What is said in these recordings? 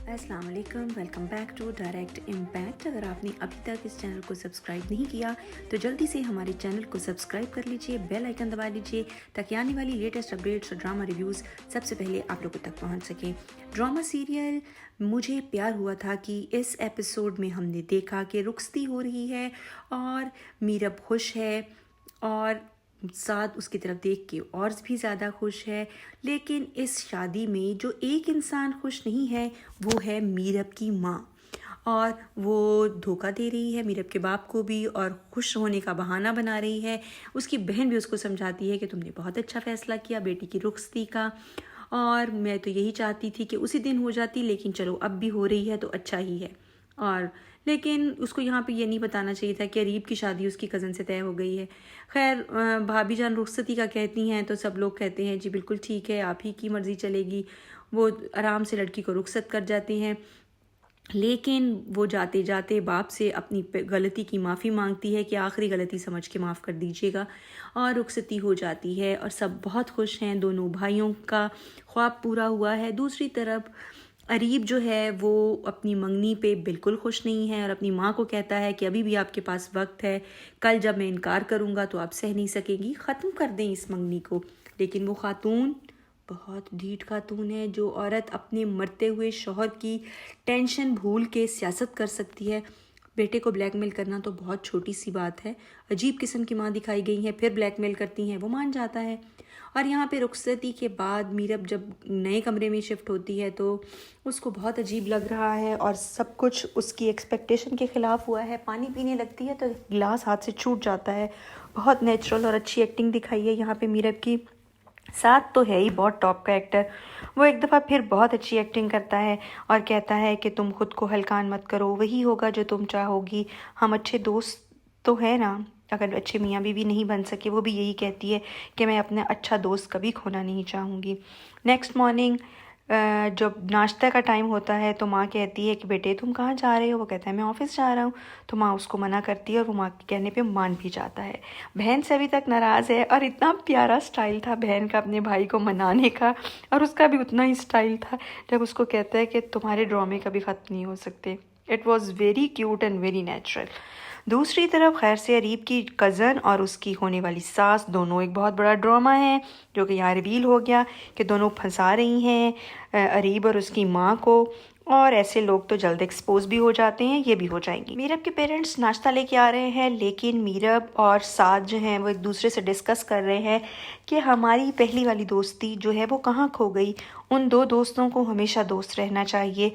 अस्सलाम वालेकुम, welcome back to direct impact. अगर आपने अभी तक इस चैनल को सब्सक्राइब नहीं किया तो जल्दी से हमारे चैनल को सब्सक्राइब कर लीजिए, बेल आइकन दबा लीजिए ताकि आने वाली लेटेस्ट अपडेट्स और ड्रामा रिव्यूज़ सबसे पहले आप लोगों तक पहुंच सकें। ड्रामा सीरियल मुझे प्यार हुआ था कि इस एपिसोड में हमने देखा कि रुखसती हो रही है और मीरब खुश है और साथ उसकी तरफ देख के और भी ज़्यादा खुश है। लेकिन इस शादी में जो एक इंसान खुश नहीं है वो है मीरब की माँ, और वो धोखा दे रही है मीरब के बाप को भी और खुश होने का बहाना बना रही है। उसकी बहन भी उसको समझाती है कि तुमने बहुत अच्छा फ़ैसला किया बेटी की रुखसती का, और मैं तो यही चाहती थी कि उसी दिन हो जाती, लेकिन चलो अब भी हो रही है तो अच्छा ही है। और लेकिन उसको यहाँ पे ये नहीं बताना चाहिए था कि अरीब की शादी उसकी कज़न से तय हो गई है। खैर भाभी जान रुखसती का कहती हैं तो सब लोग कहते हैं जी बिल्कुल ठीक है, आप ही की मर्ज़ी चलेगी। वो आराम से लड़की को रुखसत कर जाते हैं, लेकिन वो जाते जाते बाप से अपनी गलती की माफ़ी मांगती है कि आखिरी गलती समझ के माफ़ कर दीजिएगा, और रुखसती हो जाती है और सब बहुत खुश हैं। दोनों भाइयों का ख्वाब पूरा हुआ है। दूसरी तरफ अरीब जो है वो अपनी मंगनी पे बिल्कुल खुश नहीं है और अपनी माँ को कहता है कि अभी भी आपके पास वक्त है, कल जब मैं इनकार करूँगा तो आप सह नहीं सकेंगी, ख़त्म कर दें इस मंगनी को। लेकिन वो खातून बहुत ढीठ खातून है। जो औरत अपने मरते हुए शौहर की टेंशन भूल के सियासत कर सकती है, बेटे को ब्लैकमेल करना तो बहुत छोटी सी बात है। अजीब किस्म की माँ दिखाई गई है, फिर ब्लैकमेल करती हैं, वो मान जाता है। और यहाँ पे रुखसती के बाद मीरब जब नए कमरे में शिफ्ट होती है तो उसको बहुत अजीब लग रहा है और सब कुछ उसकी एक्सपेक्टेशन के ख़िलाफ़ हुआ है। पानी पीने लगती है तो गिलास हाथ से छूट जाता है। बहुत नेचुरल और अच्छी एक्टिंग दिखाई है यहाँ पे मीरब की। साथ तो है ही बहुत टॉप का एक्टर, वो एक दफ़ा फिर बहुत अच्छी एक्टिंग करता है और कहता है कि तुम खुद को हल्कान मत करो, वही होगा जो तुम चाहोगी। हम अच्छे दोस्त तो है ना, अगर अच्छे मियाँ बीवी नहीं बन सके। वो भी यही कहती है कि मैं अपना अच्छा दोस्त कभी खोना नहीं चाहूँगी। नेक्स्ट मॉर्निंग जब नाश्ता का टाइम होता है तो माँ कहती है कि बेटे तुम कहाँ जा रहे हो? वो कहता है मैं ऑफ़िस जा रहा हूँ। तो माँ उसको मना करती है और वो माँ के कहने पे मान भी जाता है। बहन से अभी तक नाराज़ है और इतना प्यारा स्टाइल था बहन का अपने भाई को मनाने का, और उसका भी उतना ही स्टाइल था जब उसको कहता है कि तुम्हारे ड्रामे कभी ख़त्म नहीं हो सकते। It was very cute and very natural. दूसरी तरफ खैर से अरीब की कज़न और उसकी होने वाली सास दोनों एक बहुत बड़ा ड्रामा है, जो कि यहाँ रिवील हो गया कि दोनों फंसा रही हैं अरीब और उसकी माँ को। और ऐसे लोग तो जल्द एक्सपोज भी हो जाते हैं, ये भी हो जाएंगी। मीरब के पेरेंट्स नाश्ता लेके आ रहे हैं, लेकिन मीरब और साद जो हैं वो एक दूसरे से डिस्कस कर रहे हैं कि हमारी पहली वाली दोस्ती जो है वो कहाँ खो गई। उन दो दोस्तों को हमेशा दोस्त रहना चाहिए।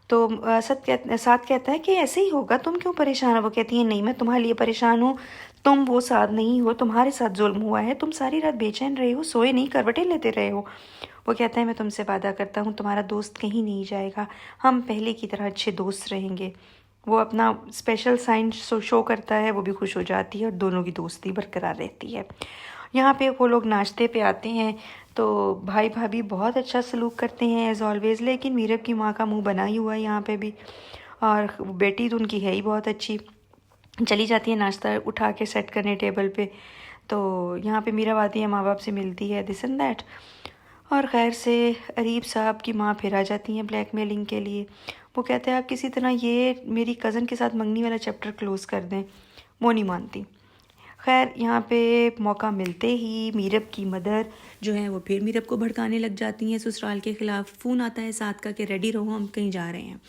तो साथ कहता है कि ऐसे ही होगा, तुम क्यों परेशान हो? वो कहती है नहीं मैं तुम्हारे लिए परेशान हूँ, तुम वो साथ नहीं हो, तुम्हारे साथ जुल्म हुआ है, तुम सारी रात बेचैन रहे हो, सोए नहीं, करवटें लेते रहे हो। वो कहता है मैं तुमसे वादा करता हूँ तुम्हारा दोस्त कहीं नहीं जाएगा, हम पहले की तरह अच्छे दोस्त रहेंगे। वो अपना स्पेशल साइन शो करता है, वो भी खुश हो जाती है और दोनों की दोस्ती बरकरार रहती है। यहाँ पे वो लोग नाश्ते पे आते हैं तो भाई भाभी बहुत अच्छा सलूक करते हैं एज़ ऑलवेज़, लेकिन मीरब की माँ का मुंह बना ही हुआ है यहाँ पे भी, और बेटी तो उनकी है ही बहुत अच्छी। चली जाती है नाश्ता उठा के सेट करने टेबल पे, तो यहाँ पे मीरब आती है, माँ बाप से मिलती है, दिस एंड दैट। और खैर से अरीब साहब की माँ फिर आ जाती हैं ब्लैकमेलिंग के लिए। वो कहते हैं आप किसी तरह ये मेरी कज़न के साथ मंगनी वाला चैप्टर क्लोज़ कर दें। वो नहीं मानती। खैर यहाँ पे मौका मिलते ही मीरब की मदर जो है वो फिर मीरब को भड़काने लग जाती हैं ससुराल के ख़िलाफ़। फ़ोन आता है साथ का कि रेडी रहो हम कहीं जा रहे हैं।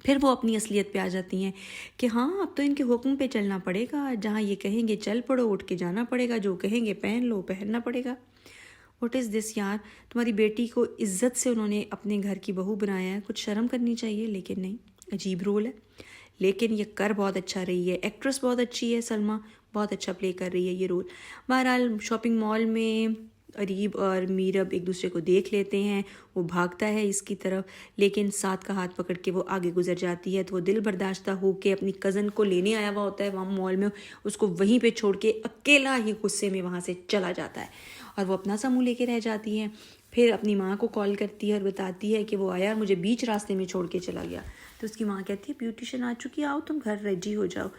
फिर वो अपनी असलियत पे आ जाती हैं कि हाँ अब तो इनके हुक्म पे चलना पड़ेगा, जहाँ ये कहेंगे चल पड़ो, उठ के जाना पड़ेगा, जो कहेंगे पहन लो, पहनना पड़ेगा। व्हाट इज़ दिस यार, तुम्हारी बेटी को इज्जत से उन्होंने अपने घर की बहू बनाया है, कुछ शर्म करनी चाहिए। लेकिन नहीं, अजीब रोल है, लेकिन ये कर बहुत अच्छा रही है। एक्ट्रेस बहुत अच्छी है, सलमा बहुत अच्छा प्ले कर रही है ये रोल। बहरहाल शॉपिंग मॉल में अरीब और मीरब एक दूसरे को देख लेते हैं, वो भागता है इसकी तरफ, लेकिन साथ का हाथ पकड़ के वो आगे गुजर जाती है। तो वो दिल बर्दाश्ता हो के अपनी कज़न को लेने आया हुआ होता है वहाँ मॉल में, उसको वहीं पे छोड़ के अकेला ही गुस्से में वहाँ से चला जाता है और वो अपना सा मुँह लेके रह जाती है। फिर अपनी माँ को कॉल करती है और बताती है कि वो आया और मुझे बीच रास्ते में छोड़ के चला गया। तो उसकी माँ कहती है ब्यूटिशियन आ चुकी, आओ तुम घर रेडी हो जाओ।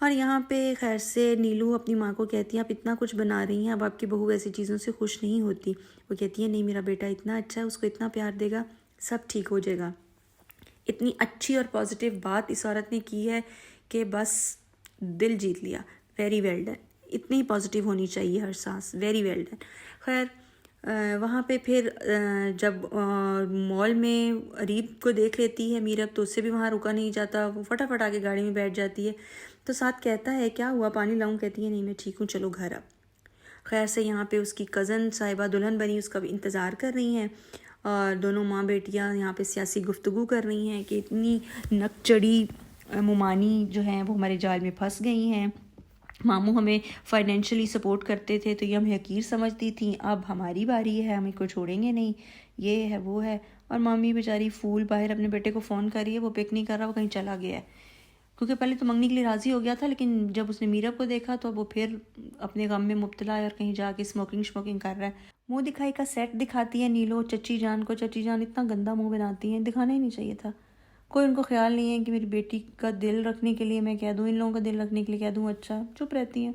और यहाँ पे खैर से नीलू अपनी माँ को कहती है आप इतना कुछ बना रही हैं, अब आपकी बहू ऐसी चीज़ों से खुश नहीं होती। वो कहती है नहीं, मेरा बेटा इतना अच्छा है, उसको इतना प्यार देगा, सब ठीक हो जाएगा। इतनी अच्छी और पॉजिटिव बात इस औरत ने की है कि बस दिल जीत लिया। Very well done. इतनी पॉजिटिव होनी चाहिए हर सांस। Very well done. खैर वहाँ पे फिर जब मॉल में रीब को देख लेती है मीरब, तो उससे भी वहाँ रुका नहीं जाता, वो फटाफट आके गाड़ी में बैठ जाती है। तो साथ कहता है क्या हुआ, पानी लाऊं? कहती है नहीं मैं ठीक हूँ, चलो घर अब। खैर से यहाँ पे उसकी कज़न साहिबा दुल्हन बनी उसका भी इंतज़ार कर रही हैं, और दोनों माँ बेटियाँ यहाँ पे सियासी गुफ्तगू कर रही हैं कि इतनी नकचड़ी मुमानी जो हैं वो हमारे जाल में फंस गई हैं। मामू हमें फाइनेंशियली सपोर्ट करते थे तो ये हमें हकीर समझती थी, अब हमारी बारी है, हमें को छोड़ेंगे नहीं, ये है वो है। और मामी बेचारी फूल बाहर अपने बेटे को फ़ोन कर रही है, वो पिक नहीं कर रहा, वो कहीं चला गया है। क्योंकि पहले तो मंगनी के लिए राज़ी हो गया था, लेकिन जब उसने मीरब को देखा तो वो फिर अपने गम में मुब्तला है और कहीं जाके स्मोकिंग कर रहा है। मुँह दिखाई का सेट दिखाती है नीलो चच्ची जान को। चच्ची जान इतना गंदा मुँह बनाती हैं, दिखाना ही नहीं चाहिए था। कोई उनको ख्याल नहीं है कि मेरी बेटी का दिल रखने के लिए मैं कह दूँ, इन लोगों का दिल रखने के लिए कह दूँ, अच्छा चुप रहती हैं।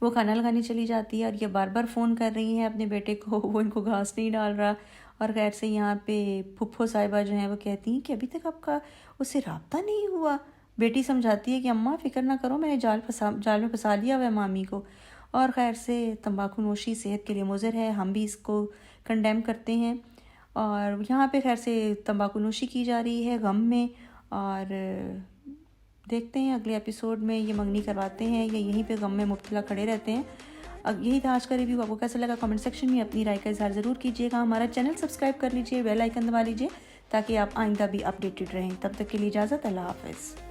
वो खाना लगाने चली जाती है और ये बार बार फ़ोन कर रही हैं अपने बेटे को, वो इनको घास नहीं डाल रहा। और खैर से यहाँ पे फुफ्फो साहिबा जो हैं वो कहती हैं कि अभी तक आपका उससे रब्ता नहीं हुआ। बेटी समझाती है कि अम्मा फ़िक्र ना करो, मैंने जाल में फंसा लिया हुआ है मामी को। और खैर से तंबाकू नोशी सेहत के लिए मुज़र है, हम भी इसको कंडेम करते हैं। और यहाँ पे खैर से तंबाकू नोशी की जा रही है गम में। और देखते हैं अगले एपिसोड में ये मंगनी करवाते हैं या यहीं पे गम में मुब्तला खड़े रहते हैं। अब यही था आज का रिव्यू। आपको कैसा लगा कमेंट सेक्शन में अपनी राय का इज़हार ज़रूर कीजिएगा। हमारा चैनल सब्सक्राइब कर लीजिए, बेल आइकन दबा लीजिए ताकि आप आइंदा भी अपडेटेड रहें। तब तक के लिए इजाज़त, अल्लाह हाफ़िज़।